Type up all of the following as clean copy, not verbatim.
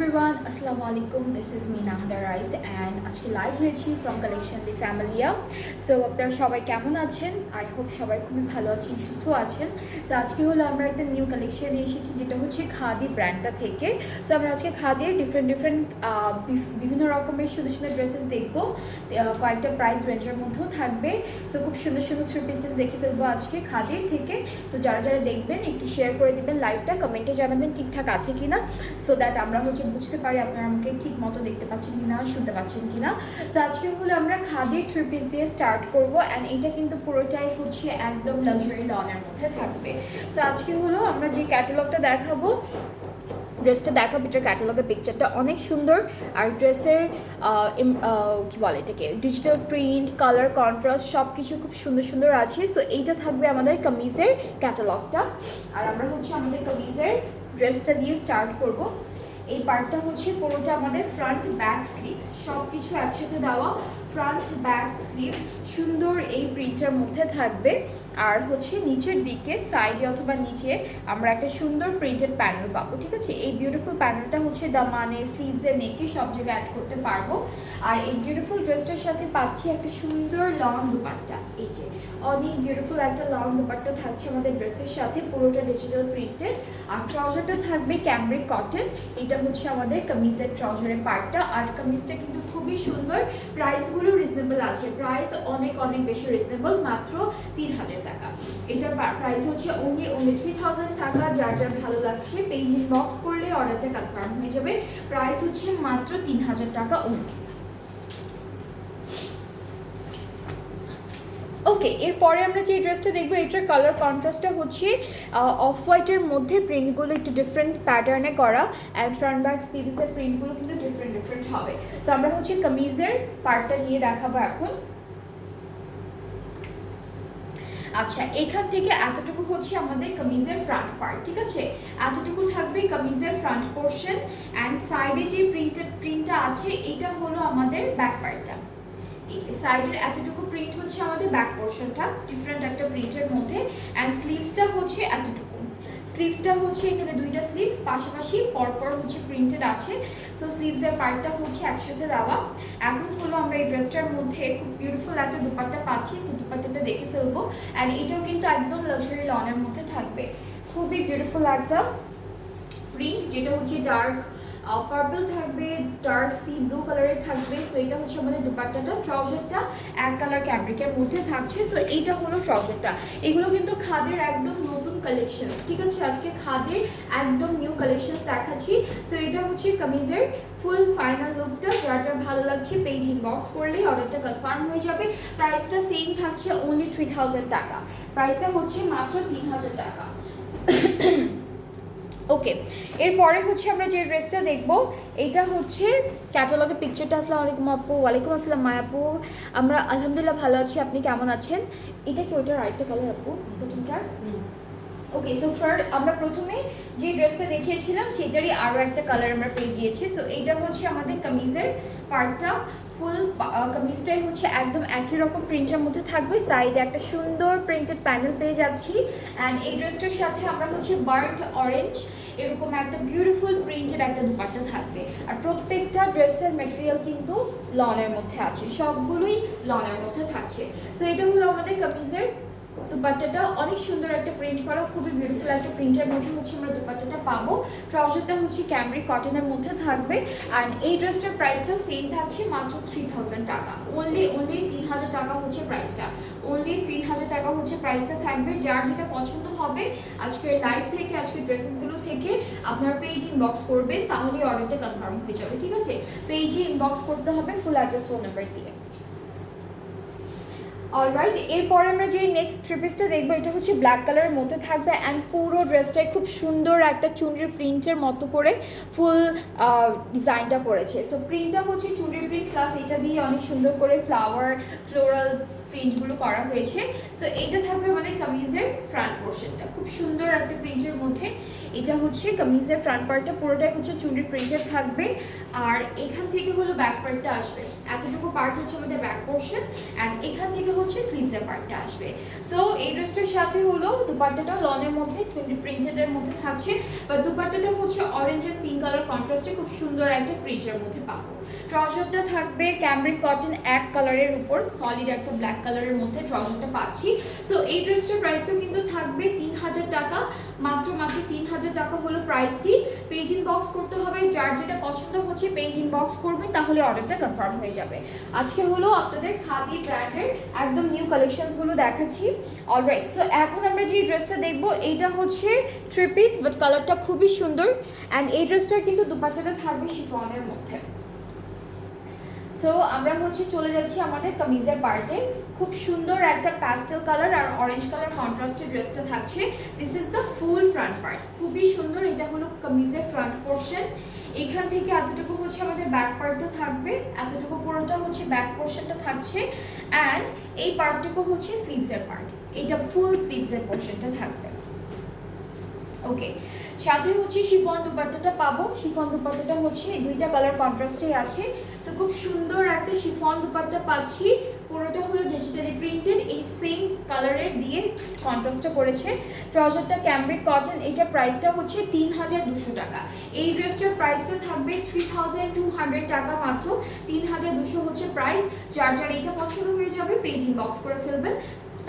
everyone, Assalamu alaikum. This is me Nahada Rice and আজকে live হয়েছি from collection the Familia. So আপনারা সবাই কেমন আছেন? আই হোপ সবাই খুবই ভালো আছেন, সুস্থ আছেন। সো আজকে হলো আমরা একটা নিউ কালেকশন নিয়ে এসেছি যেটা হচ্ছে খাদি ব্র্যান্ডটা থেকে। সো আমরা আজকে খাদির ডিফারেন্ট বিভিন্ন রকমের সুন্দর সুন্দর ড্রেসেস দেখবো, কয়েকটা প্রাইস রেঞ্জের মধ্যেও থাকবে। সো খুব সুন্দর সুন্দর থ্রি পিসেস দেখে ফেলবো আজকে খাদির থেকে। সো যারা যারা দেখবেন একটু শেয়ার করে দিবেন লাইভটা, কমেন্টে জানাবেন ঠিকঠাক আছে কিনা, সো দ্যাট আমরা বুঝতে পারি আপনারা আমাকে ঠিক মতো দেখতে পাচ্ছেন কিনা, শুনতে পাচ্ছেন কিনা। সো আজকে হলো আমরা খাদির থ্রি পিস দিয়ে স্টার্ট করব অ্যান্ড এইটা কিন্তু পুরোটাই হচ্ছে একদম লাক্সারি লনের মধ্যে থাকবে। সো আজকে হলো আমরা যে ক্যাটালগটা দেখাবো, ড্রেসটা দেখাবো, এটার ক্যাটালগের পিকচারটা অনেক সুন্দর। আর ড্রেসের কী বলে এটাকে, ডিজিটাল প্রিন্ট, কালার কন্ট্রাস্ট সব কিছু খুব সুন্দর সুন্দর আছে। সো এইটা থাকবে আমাদের কামিজের ক্যাটালগটা। আর আমরা আমাদের কামিজের ড্রেসটা দিয়ে স্টার্ট করব। এই পার্টটা হচ্ছে পুরোটা আমাদের ফ্রন্ট ব্যাক স্লিভস সব কিছু একসাথে দেওয়া, ফ্রন্ট ব্যাক স্লিভস সুন্দর এই প্রিন্টের মধ্যে থাকবে। আর নিচের দিকে সাইডে অথবা নিচে আমরা একটা সুন্দর প্রিন্টেড প্যানেল পাবো। ঠিক আছে, এই বিউটিফুল প্যানেলটা দামানে, স্লিভসে, নেকে সব জায়গায় অ্যাড করতে পারবো। আর এই বিউটিফুল ড্রেসটার সাথে পাচ্ছি একটা সুন্দর লং দুপাট্টা। এই যে অনেক বিউটিফুল একটা লং দুপাট্টা থাকছে আমাদের ড্রেসের সাথে, পুরোটা ডিজিটাল প্রিন্টেড। আর ট্রাউজারটা থাকবে ক্যামব্রিক কটন। এটা আমাদের কামিজের ট্রাউজারের পার্টটা। আর কামিজটা কিন্তু খুবই সুন্দর, প্রাইসগুলো রিজনেবল আছে, প্রাইস অনেক অনেক বেশি রিজনেবল, মাত্র 3000 টাকা। এটার প্রাইস অনলি 3000 টাকা। যার যার ভালো লাগছে পেজ ইনবক্স করলে অর্ডারটা কনফার্ম হয়ে যাবে। প্রাইস মাত্র 3000 টাকা অনলি। ওকে, এরপরে আমরা যে ড্রেসটা দেখবো, এটার কালার কন্ট্রাস্টটা অফ হোয়াইটের মধ্যে, প্রিন্টগুলো একটু ডিফারেন্ট প্যাটার্নে করা অ্যান্ড ফ্রন্ট ব্যাক স্লিভসের প্রিন্টগুলো কিন্তু ডিফারেন্ট হবে। সো আমরা কামিজের পার্টটা নিয়ে দেখাবো এখন। আচ্ছা, এখান থেকে এতটুকু আমাদের কামিজের ফ্রন্ট পার্ট। ঠিক আছে, এতটুকু থাকবে কামিজের ফ্রন্ট পোর্শন অ্যান্ড সাইডে যে প্রিন্টটা আছে এটা হলো আমাদের ব্যাক পার্টটা। এই যে সাইডের এতটুকু প্রিন্ট আমাদের ব্যাক পোর্শনটা, ডিফারেন্ট একটা প্রিন্টের মধ্যে। অ্যান্ড স্লিভসটা এতটুকু, স্লিভসটা এখানে দুইটা স্লিভস পাশাপাশি পরপর প্রিন্টেড আছে। সো স্লিভসের পার্টটা একসাথে দেওয়া। এখন আমরা এই ড্রেসটার মধ্যে খুব বিউটিফুল একটা দুপাট্টা পাচ্ছি। সো দুপাট্টাটা দেখে ফেলবো। অ্যান্ড এটাও কিন্তু একদম লাক্সারি লনের মধ্যে থাকবে, খুবই বিউটিফুল একটা প্রিন্ট, যেটা ডার্ক পার্পল থাকবে, ডার্ক সি ব্লু কালারের থাকবে। সো এটা আমাদের দুপাট্টাটা। ট্রাউজারটা এক কালার ক্যামব্রিকের মধ্যে থাকছে। সো এইটা হলো ট্রাউজারটা। এগুলো কিন্তু খাদের একদম নতুন কালেকশন। ঠিক আছে, আজকে খাদের একদম নিউ কালেকশন দেখাচ্ছি। সো এটা কামিজের ফুল ফাইনাল লুকটা। যার যার ভালো লাগছে পেজ ইনবক্স করলেই অর্ডারটা কনফার্ম হয়ে যাবে। প্রাইসটা সেম থাকছে অনলি 3000 টাকা। প্রাইসটা মাত্র 3000 টাকা। ওকে, এরপরে আমরা যে ড্রেসটা দেখবো, এইটা ক্যাটালগের পিকচারটা। আসসালামু আলাইকুম আপু। ওয়ালাইকুম আসসালাম মায়া আপু। আমরা আলহামদুলিল্লাহ ভালো আছি, আপনি কেমন আছেন? এটা কি ওইটার আরেকটা কালার আপু, প্রথমটার? ওকে, সো আমরা প্রথমে যে ড্রেসটা দেখিয়েছিলাম সেটারই আরও একটা কালার আমরা পেয়ে গিয়েছি। সো এইটা আমাদের কামিজের পার্টটা। ফুল কামিজটাই একদম একই রকম প্রিন্টের মধ্যে থাকবে। সাইডে একটা সুন্দর প্রিন্টেড প্যানেল পেয়ে যাচ্ছি। অ্যান্ড এই ড্রেসটার সাথে আমরা বার্ন্ট অরেঞ্জ এরকম একটা বিউটিফুল প্রিন্টেড একটা দুপাট্টা থাকবে। আর প্রত্যেকটা ড্রেসের ম্যাটেরিয়াল কিন্তু লনের মধ্যে আছে, সবগুলোই লনের মধ্যে থাকছে। সো এটা হলো আমাদের কামিজের দুপাট্টাটা। অনেক সুন্দর একটা প্রিন্ট করা, খুবই বিউটিফুল একটা প্রিন্টের মধ্যে আমরা দুপাট্টাটা পাবো। ট্রাউজারটা ক্যামব্রিক কটনের মধ্যে থাকবে। অ্যান্ড এই ড্রেসটার প্রাইসটাও সেম থাকছে মাত্র 3000 টাকা। অনলি 3000 টাকা প্রাইসটা। অনলি 3000 টাকা প্রাইসটা থাকবে। যার যেটা পছন্দ হবে আজকের লাইভ থেকে, আজকের ড্রেসেসগুলো থেকে আপনারা পেজ ইনবক্স করবেন, তাহলেই অর্ডারটা কনফার্ম হয়ে যাবে। ঠিক আছে, পেজে ইনবক্স করতে হবে ফুল অ্যাড্রেস, ফোন নাম্বার দিয়ে। অলরাইট, এরপরে আমরা যে নেক্সট থ্রি পিসটা দেখবো, এটা ব্ল্যাক কালারের মধ্যে থাকবে। অ্যান্ড পুরো ড্রেসটায় খুব সুন্দর একটা চুনরির প্রিন্টের মতো করে ফুল ডিজাইনটা করেছে। সো প্রিন্টটা চুনরির প্রিন্ট প্লাস এটা দিয়ে অনেক সুন্দর করে ফ্লোরাল প্রিন্টগুলো করা হয়েছে। সো এইটা থাকবে মানে কামিজের ফ্রন্ট পোর্শনটা, খুব সুন্দর একটা প্রিন্টের মধ্যে। এটা হচ্ছে কামিজের ফ্রন্ট পার্টটা, পুরোটাই হচ্ছে চুনরি প্রিন্টেড থাকবে। আর এখান থেকে হলো ব্যাক পার্টটা আসবে, এতটুকু পার্ট হচ্ছে আমাদের ব্যাক পোর্শন, অ্যান্ড এখান থেকে হচ্ছে স্লিভসের পার্টটা আসবে। সো এই ড্রেসটার সাথে হলো দুপাট্টাটা লনের মধ্যে চুনরি প্রিন্টেডের মধ্যে থাকছে, বা দুপাট্টাটা হচ্ছে অরেঞ্জ অ্যান্ড পিঙ্ক কালার কন্ট্রাস্টে খুব সুন্দর একটা প্রিন্টের মধ্যে পাবো। ট্রাউজারটা থাকবে ক্যামব্রিক কটন এক কালারের উপর, সলিড একটা ব্ল্যাক কালারের মধ্যে ট্রাউজারটা পাচ্ছি। সো এই ড্রেসটার প্রাইসটা কিন্তু থাকবে 3000 টাকা, মাত্র 3000 টাকা হলো প্রাইসটি। পেজ ইনবক্স করতে হবে, যার যেটা পছন্দ হচ্ছে পেজ ইনবক্স করবেন, তাহলে অর্ডারটা কনফার্ম হয়ে যাবে। আজকে হলো আপনাদের খাদি ব্র্যান্ডের একদম নিউ কালেকশনসগুলো দেখাচ্ছি। অলরাইট, সো এখন আমরা যে ড্রেসটা দেখবো এইটা হচ্ছে 3 পিস, বাট কালারটা খুবই সুন্দর। অ্যান্ড এই ড্রেসটার কিন্তু দুপাট্টাটা থাকবে শিফনের মধ্যে। সো আমরা হচ্ছে চলে যাচ্ছি আমাদের কামিজের পার্টে। খুব সুন্দর একটা প্যাস্টেল কালার আর অরেঞ্জ কালার কন্ট্রাস্টেড ড্রেসটা থাকছে। This is the full front part, খুবই সুন্দর। এটা হলো কামিজের ফ্রন্ট পোর্শন, এখান থেকে এতটুকু হচ্ছে আমাদের ব্যাক পার্টটা থাকবে, এতটুকু পুরোটা হচ্ছে ব্যাক পোর্শনটা থাকছে। অ্যান্ড এই পার্টটুকু হচ্ছে স্লিভসের পার্ট, এটা ফুল স্লিভসের পোর্শনটা থাকবে। ওকে, সাথে হচ্ছে শিফন দুপাট্টাটা পাবো। শিফন দুপাট্টাটা হচ্ছে দুইটা কালার কন্ট্রাস্টে আছে। সো খুব সুন্দর একটা শিফন দুপাট্টা পাচ্ছি, পুরোটা হলো ডিজিটালি প্রিন্টেড, এই সেম কালারের দিয়ে কন্ট্রাস্টটা করেছে। ট্রাউজারটা ক্যামব্রিক কটন, এটা প্রাইসটা হচ্ছে 3200 টাকা। এই ড্রেসটার প্রাইসটা থাকবে 3200 টাকা মাত্র। 3200 হচ্ছে প্রাইস। যার যার এটা পছন্দ হয়ে যাবে পেজ ইনবক্স করে ফেলবেন,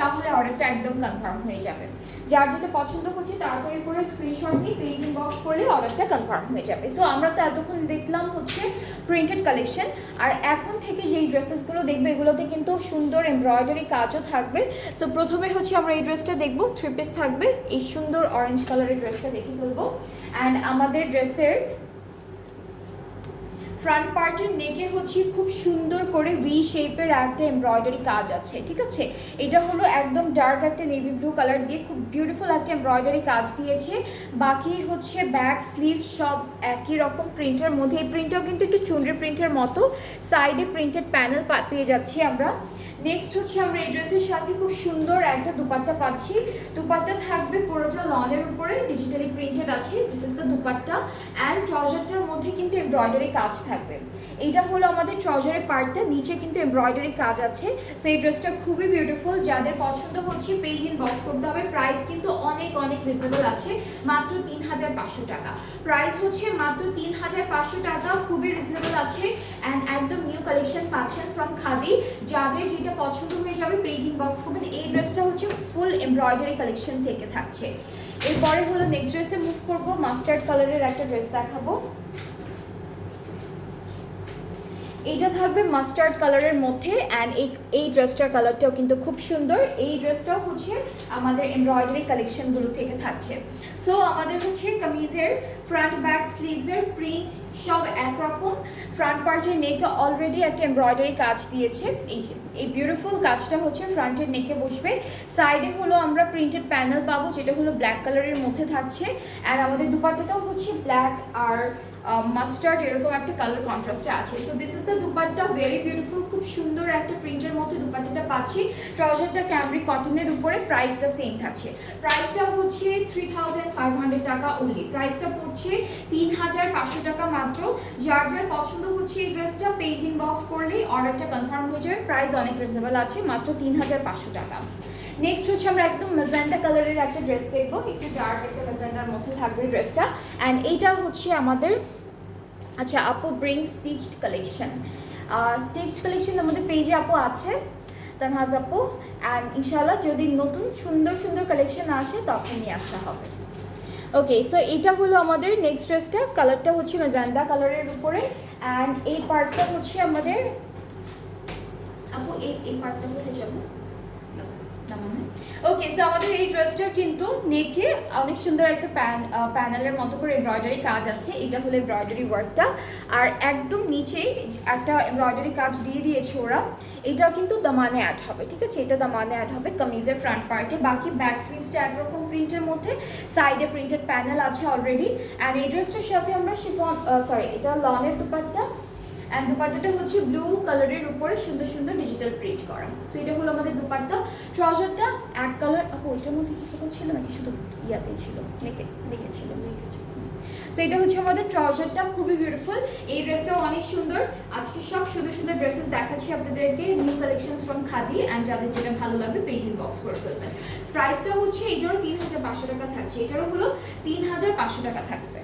তাহলে অর্ডারটা একদম কনফার্ম হয়ে যাবে। যার যেটা পছন্দ হচ্ছে তাড়াতাড়ি করে স্ক্রিনশট নিয়ে পেজ ইনবক্স করলে অর্ডারটা কনফার্ম হয়ে যাবে। সো আমরা তো এতক্ষণ দেখলাম হচ্ছে প্রিন্টেড কালেকশন, আর এখন থেকে যেই ড্রেসেসগুলো দেখবো এগুলোতে কিন্তু সুন্দর এমব্রয়ডারি কাজও থাকবে। সো প্রথমে হচ্ছে আমরা এই ড্রেসটা দেখবো, 3 পিস থাকবে। এই সুন্দর অরেঞ্জ কালারের ড্রেসটা দেখে ফেলবো। অ্যান্ড আমাদের ড্রেসের ফ্রন্ট পার্টের নেকে হচ্ছে খুব সুন্দর করে ভি শেপের একটা এমব্রয়ডারি কাজ আছে, ঠিক আছে। এটা হলো একদম ডার্ক একটা নেভি ব্লু কালার দিয়ে খুব বিউটিফুল একটা এমব্রয়ডারি কাজ দিয়েছে। বাকি হচ্ছে ব্যাক স্লিভ সব একই রকম প্রিন্টের মধ্যে। এই প্রিন্টটাও কিন্তু একটু চুনরি প্রিন্টের মতো, সাইডে প্রিন্টেড প্যানেল পেয়ে যাচ্ছি আমরা। নেক্সট হচ্ছে আমরা এই ড্রেসের সাথে খুব সুন্দর একটা দুপাট্টা পাচ্ছি। দুপাট্টা থাকবে পুরোটা লনের উপরে, ডিজিটালি প্রিন্টেড আছে। This is the dupatta. And ট্রাউজারটার মধ্যে কিন্তু এমব্রয়ডারি কাজ থাকবে। এইটা হলো আমাদের ট্রাউজারের পার্টটা, নিচে কিন্তু এমব্রয়ডারি কাজ আছে। সো এই ড্রেসটা খুবই বিউটিফুল, যাদের পছন্দ হচ্ছে পেজ ইনবক্স করতে হবে। প্রাইস কিন্তু অনেক অনেক রিজনেবল আছে, মাত্র 3500 টাকা। প্রাইস হচ্ছে মাত্র 3500 টাকা, খুবই রিজনেবল আছে। অ্যান্ড একদম নিউ কালেকশন পাচ্ছেন ফ্রম খাদি। যাদের যেটা পছন্দ হয়ে যাবে পেজ ইনবক্স করবেন। এই ড্রেসটা হচ্ছে ফুল এমব্রয়ডারি কালেকশন থেকে থাকছে। এরপরে হলো নেক্সট ড্রেসে মুভ করবো। মাস্টার্ড কালারের একটা ড্রেস দেখাবো। এইটা থাকবে মাস্টার্ড কালারের মধ্যে। অ্যান্ড এই ড্রেসটার কালারটাও কিন্তু খুব সুন্দর। এই ড্রেসটাও হচ্ছে আমাদের এমব্রয়ডারি কালেকশনগুলো থেকে থাকছে। সো আমাদের হচ্ছে কামিজের ফ্রন্ট ব্যাক স্লিভসের প্রিন্ট সব একরকম। ফ্রন্ট পার্টের নেকে অলরেডি একটা এমব্রয়ডারি কাজ দিয়েছে। এই যে এই বিউটিফুল কাজটা হচ্ছে ফ্রন্টের নেকে বসবে। সাইডে হলো আমরা প্রিন্টেড প্যানেল পাবো, যেটা হলো ব্ল্যাক কালারের মধ্যে থাকছে। অ্যান্ড আমাদের দুপাট্টাটাও হচ্ছে ব্ল্যাক আর মাস্টার্ড এরকম একটা কালার কন্ট্রাস্টে আছে। So this is the dupatta, very beautiful, খুব সুন্দর একটা প্রিন্টের মধ্যে দুপাট্টাটা পাচ্ছি। ট্রাউজারটা ক্যামব্রিক কটনের উপরে, প্রাইসটা সেম থাকছে। প্রাইসটা হচ্ছে 3500 টাকা অনলি। প্রাইসটা পড়ছে 3500 টাকা মাত্র। যার যার পছন্দ হচ্ছে এই ড্রেসটা পেজ ইনবক্স করলেই অর্ডারটা কনফার্ম হয়ে যাবে। প্রাইস অনেক রিজনেবল আছে, মাত্র 3500 টাকা। নেক্সট হচ্ছে আমরা একদম ম্যাজেন্টা কালারের একটা ড্রেস দেখবো, একটু ডার্ক একটা ম্যাজেন্টার মধ্যে থাকবে ড্রেসটা। অ্যান্ড এইটা হচ্ছে আমাদের আচ্ছা আপু bring stitched collection. Stitched collection আমাদের পেজে আপু আছে, তানহাজ আপু। অ্যান্ড ইনশাল্লাহ যদি নতুন সুন্দর সুন্দর কালেকশন আসে তখন নিয়ে আসা হবে। ওকে, সো এটা হলো আমাদের নেক্সট ড্রেসটা। কালারটা হচ্ছে ম্যাজেন্টা কালারের উপরে। অ্যান্ড এই পার্টটা হচ্ছে আমাদের আপু এই পার্টটা কোথায় যাবো। ওকে, সো আমাদের এই ড্রেসটা কিন্তু নেকে অনেক সুন্দর একটা প্যানেলের মতো করে এমব্রয়ডারি কাজ আছে। এটা হলো এমব্রয়ডারি ওয়ার্কটা। আর একদম নিচে একটা এমব্রয়ডারি কাজ দিয়ে দিয়েছে ওরা। এটাও কিন্তু দামানে অ্যাড হবে, ঠিক আছে। এটা দামানে অ্যাড হবে কামিজের ফ্রন্ট পার্টে। বাকি ব্যাক স্লিভসটা একরকম প্রিন্টের মধ্যে, সাইডে প্রিন্টেড প্যানেল আছে অলরেডি। অ্যান্ড এই ড্রেসটার সাথে আমরা শিফন এটা লনের দুপাট্টা। অ্যান্ড দুপাট্টাটা হচ্ছে ব্লু কালারের উপরে সুন্দর সুন্দর ডিজিটাল প্রিন্ট করা। সো এটা হলো আমাদের দুপাট্টা। ট্রাউজারটা এক কালার, আপু ওইটার মধ্যে কি কথা ছিল নাকি শুধু ইয়াতেই ছিল, নেকে ছিল। সো এটা হচ্ছে আমাদের ট্রাউজারটা, খুবই বিউটিফুল। এই ড্রেসটাও অনেক সুন্দর। আজকে সব সুন্দর সুন্দর ড্রেসেস দেখাচ্ছি আপনাদেরকে, new collections from khadi, and যাদের যেটা ভালো লাগবে পেজ ইনবক্স করে ফেলবেন। প্রাইসটা হচ্ছে এটারও 3500 টাকা থাকছে, এটারও হলো 3500 টাকা থাকবে।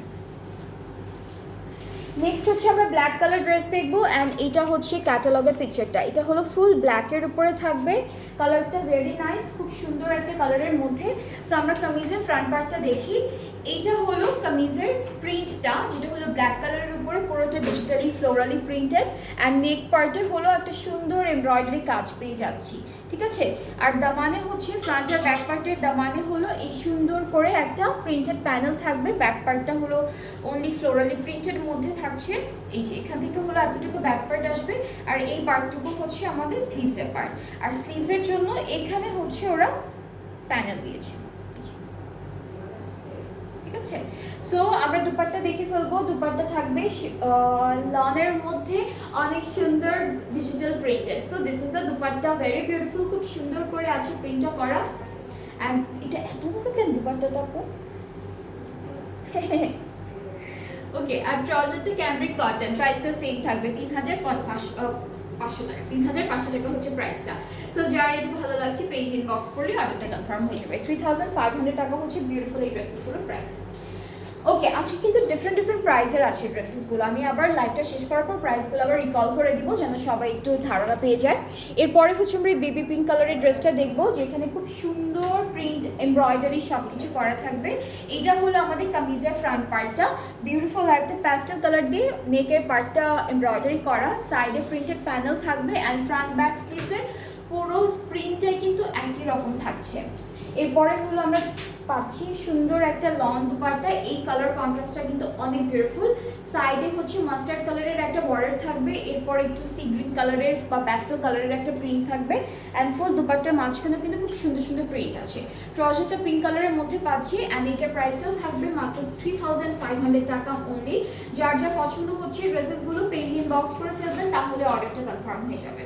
নেক্সট হচ্ছে আমরা ব্ল্যাক কালার ড্রেস দেখবো, অ্যান্ড এটা হচ্ছে ক্যাটালগের পিকচারটা। এটা হলো ফুল ব্ল্যাকের উপরে থাকবে, কালারটা ভেরি নাইস, খুব সুন্দর একটা কালারের মধ্যে। সো আমরা কামিজের ফ্রন্ট পার্টটা দেখি। এইটা হলো কামিজের প্রিন্টটা, যেটা হলো ব্ল্যাক কালারের উপরে পুরোটা ডিজিটালি ফ্লোরালি প্রিন্টেড, অ্যান্ড নেক পার্টে হলো একটা সুন্দর এমব্রয়ডারি কাজ পেয়ে যাচ্ছি, ঠিক আছে। আর দামানে হচ্ছে ফ্রন্ট আর ব্যাক পার্টের দামানে হলো এই সুন্দর করে একটা প্রিন্টেড প্যানেল থাকবে। ব্যাক পার্টটা হলো অনলি ফ্লোরালি প্রিন্টেড মধ্যে থাকছে। এই যে এখান থেকে হলো এতটুকু ব্যাক পার্ট আসবে, আর এই পার্টটুকু হচ্ছে আমাদের স্লিভসের পার্ট। আর স্লিভসের জন্য এখানে হচ্ছে ওরা প্যানেল দিয়েছে, ঠিক আছে। সো আমরা দুপাট্টা দেখে ফেলবো। দুপাট্টা থাকবে লনের মধ্যে অনেক সুন্দর digital printed. So this is the dupatta, very beautiful, খুব সুন্দর করে আছে প্রিন্টটা করা। অ্যান্ড এটা এত বড় কেন দুপাট্টাটা আপু? ওকে, আর ট্রাউজারটা ক্যামব্রিক কটন, প্রাইসটা সেম থাকবে 3500 টাকা। 3500 টাকা হচ্ছে প্রাইসটা। সো যার এটা ভালো লাগছে পেজ ইনবক্স করলে অর্ডারটা কনফার্ম হয়ে যাবে। 3500 টাকা হচ্ছে বিউটিফুল এই ড্রেসেসগুলোর প্রাইস। ওকে, আজকে কিন্তু ডিফারেন্ট প্রাইসের আছে ড্রেসেসগুলো। আমি আবার লাইভটা শেষ করার পর প্রাইসগুলো আবার রিকল করে দিব, যেন সবাই একটু ধারণা পেয়ে যায়। এরপরে হচ্ছে আমরা এই বেবি পিঙ্ক কালারের ড্রেসটা দেখবো, যেখানে খুব সুন্দর প্রিন্ট এমব্রয়ডারি সব কিছু করা থাকবে। এইটা হলো আমাদের কামিজের ফ্রন্ট পার্টটা, বিউটিফুল একটা প্যাস্টেল কালার দিয়ে নেকের পার্টটা এমব্রয়ডারি করা, সাইডে প্রিন্টেড প্যানেল থাকবে, অ্যান্ড ফ্রন্ট ব্যাক স্লিভসের পুরো প্রিন্টটাই কিন্তু একই রকম থাকছে। এরপরে হলো আমরা পাচ্ছি সুন্দর একটা লং দুপাট্টা। এই কালার কন্ট্রাস্টটা কিন্তু অনেক বিউটিফুল। সাইডে হচ্ছে মাস্টার্ড কালারের একটা বর্ডার থাকবে, এরপর একটু সি গ্রিন কালারের বা প্যাস্টেল কালারের একটা প্রিন্ট থাকবে, অ্যান্ড ফুল দুপাট্টার মাঝখানে কিন্তু খুব সুন্দর সুন্দর প্রিন্ট আছে। ট্রাউজারটা পিঙ্ক কালারের মধ্যে পাচ্ছি, অ্যান্ড এটার প্রাইসটাও থাকবে মাত্র 3500 টাকা অনলি। যার যা পছন্দ হচ্ছে ড্রেসেসগুলো পেজ ইনবক্স করে ফেলবেন, তাহলে অর্ডারটা কনফার্ম হয়ে যাবে।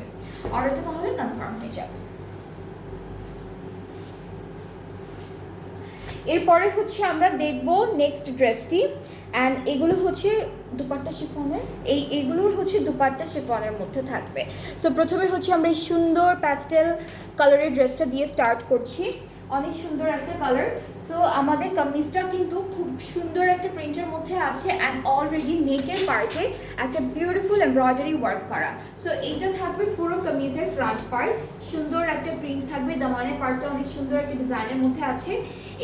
এরপরে হচ্ছে আমরা দেখব নেক্সট ড্রেসটি, অ্যান্ড এগুলো হচ্ছে দুপাট্টা শিফনের, এইগুলোর হচ্ছে দুপাট্টা শিফনের মধ্যে থাকবে। সো প্রথমে হচ্ছে আমরা এই সুন্দর প্যাস্টেল কালারের ড্রেসটা দিয়ে স্টার্ট করছি। অনেক সুন্দর একটা কালার। সো আমাদের কামিজটা কিন্তু খুব সুন্দর একটা প্রিন্টের মধ্যে আছে, অ্যান্ড অলরেডি নেকের পার্টে একটা বিউটিফুল এমব্রয়ডারি ওয়ার্ক করা। সো এইটা থাকবে পুরো কামিজের ফ্রন্ট পার্ট, সুন্দর একটা প্রিন্ট থাকবে। দামানের পার্টটা অনেক সুন্দর একটা ডিজাইনের মধ্যে আছে।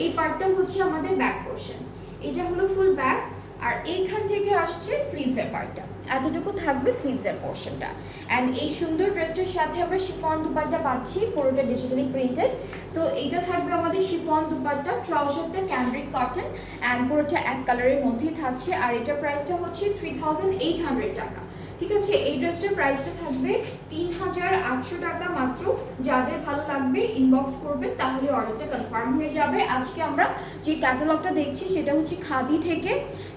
এই পার্টটা হচ্ছে আমাদের ব্যাক পোর্শন, এটা হলো ফুল ব্যাক, আর এইখান থেকে আসছে স্লিভসের পার্টটা, এতটুকু থাকবে স্লিভসের পোর্শনটা। অ্যান্ড এই সুন্দর ড্রেসটার সাথে আমরা শিফন দুপাট্টা পাচ্ছি, পুরোটা ডিজিটালি প্রিন্টেড। সো এইটা থাকবে আমাদের শিফন দুপাট্টা, ট্রাউজারটা ক্যামব্রিক কটন, অ্যান্ড পুরোটা এক কালারের মধ্যেই থাকছে। আর এটার প্রাইসটা হচ্ছে 3800 টাকা, ঠিক আছে। এই ড্রেসটার প্রাইসটা থাকবে 3800 টাকা মাত্র। যাদের ভালো লাগবে ইনবক্স করবেন, তাহলে অর্ডারটা কনফার্ম হয়ে যাবে। আজকে আমরা যে ক্যাটালগটা দেখছি সেটা হচ্ছে খাদি থেকে,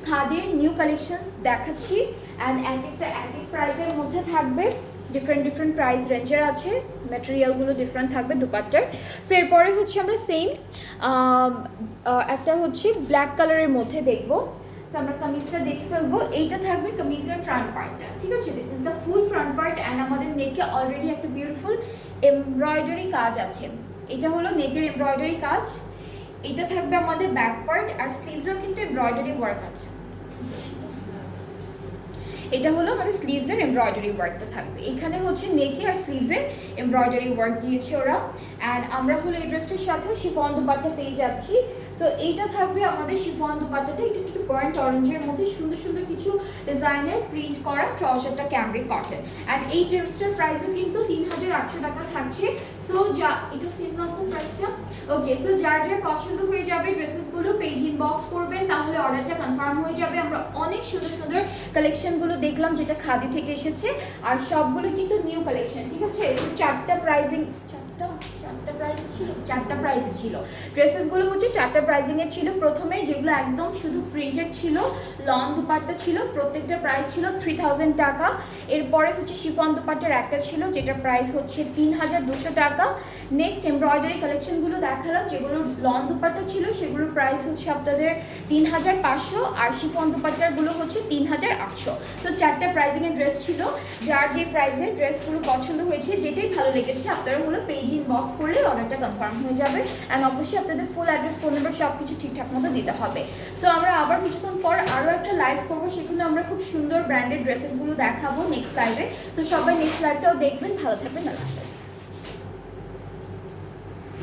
খাদির নিউ কালেকশনস দেখাচ্ছি, অ্যান্ড এক এক প্রাইসের মধ্যে থাকবে, ডিফারেন্ট প্রাইস রেঞ্জের আছে, ম্যাটেরিয়ালগুলো ডিফারেন্ট থাকবে দুপাট্টার। সো এরপরে হচ্ছে আমরা সেম একটা হচ্ছে ব্ল্যাক কালারের মধ্যে দেখবো। সো আমরা কামিজটা দেখে ফেলবো। এইটা থাকবে কামিজের ফ্রন্ট পার্টটা, ঠিক আছে। This is the full front part, and আমাদের নেকে অলরেডি একটা বিউটিফুল এমব্রয়ডারি কাজ আছে। এটা হলো নেকের এমব্রয়ডারি কাজ। এটা থাকবে আমাদের ব্যাক পার্ট, আর স্লিভসেও কিন্তু এমব্রয়ডারি ওয়ার্ক আছে। এটা হলো মানে স্লিভসের এমব্রয়ডারি ওয়ার্কটা থাকবে। এখানে হচ্ছে নেকে আর স্লিভসের এমব্রয়ডারি ওয়ার্ক দিয়েছে ওরা। অ্যান্ড আমরা হলো এই ড্রেসটার সাথেও শিফন দুপাট্টা পেয়ে যাচ্ছি। সো এইটা থাকবে আমাদের শিফন দুপাট্টাটা, একটু একটু বার্ন্ট অরেঞ্জের মধ্যে সুন্দর সুন্দর কিছু ডিজাইনের প্রিন্ট করা, ট্রাউজারটা ক্যামব্রিক কটন। অ্যান্ড এই ড্রেসটার প্রাইসও কিন্তু 3800 টাকা থাকছে। সো যা এটা সেম রকম প্রাইসটা। ওকে, সো যার যার পছন্দ হয়ে যাবে ড্রেসেসগুলো পেজ ইনবক্স করবেন, তাহলে অর্ডারটা কনফার্ম হয়ে যাবে। আমরা অনেক সুন্দর সুন্দর কালেকশনগুলো দেখলাম যেটা খাদি থেকে এসেছে, আর সবগুলো কিন্তু নিউ কালেকশন, ঠিক আছে। সো চারটা প্রাইজিং, চারটা চারটা প্রাইসে ছিল। ড্রেসেসগুলো হচ্ছে চারটা প্রাইজিংয়ে ছিল। প্রথমে যেগুলো একদম শুধু প্রিন্টেড ছিল, লং দুপাট্টা ছিল, প্রত্যেকটা প্রাইস ছিল 3000 টাকা। এরপরে হচ্ছে শিফন দুপাট্টার একটা ছিল, যেটার প্রাইস হচ্ছে 3200 টাকা। নেক্সট এমব্রয়ডারি কালেকশনগুলো দেখালাম, যেগুলো লং দুপাট্টা ছিল সেগুলোর প্রাইস হচ্ছে আপনাদের 3500, আর শিফন দুপাট্টারগুলো হচ্ছে 3800। সো চারটা প্রাইজিংয়ের ড্রেস ছিল। যার যে প্রাইসের ড্রেসগুলো পছন্দ হয়েছে, যেটাই ভালো লেগেছে, আপনারা হলো পেজ ইনবক্স করলে অর্ডারটা কনফার্ম হয়ে যাবে। অ্যান্ড অবশ্যই আপনাদের ফুল অ্যাড্রেস, ফোন নাম্বার সব কিছু ঠিকঠাক মতো দিতে হবে। সো আমরা আবার কিছুক্ষণ পর আরও একটা লাইভ করবো, সেখানে আমরা খুব সুন্দর ব্র্যান্ডেড ড্রেসেসগুলো দেখাবো নেক্সট লাইভে। সো সবাই নেক্সট লাইভটাও দেখবেন। ভালো থাকবেন, আল্লাহ হাফেজ।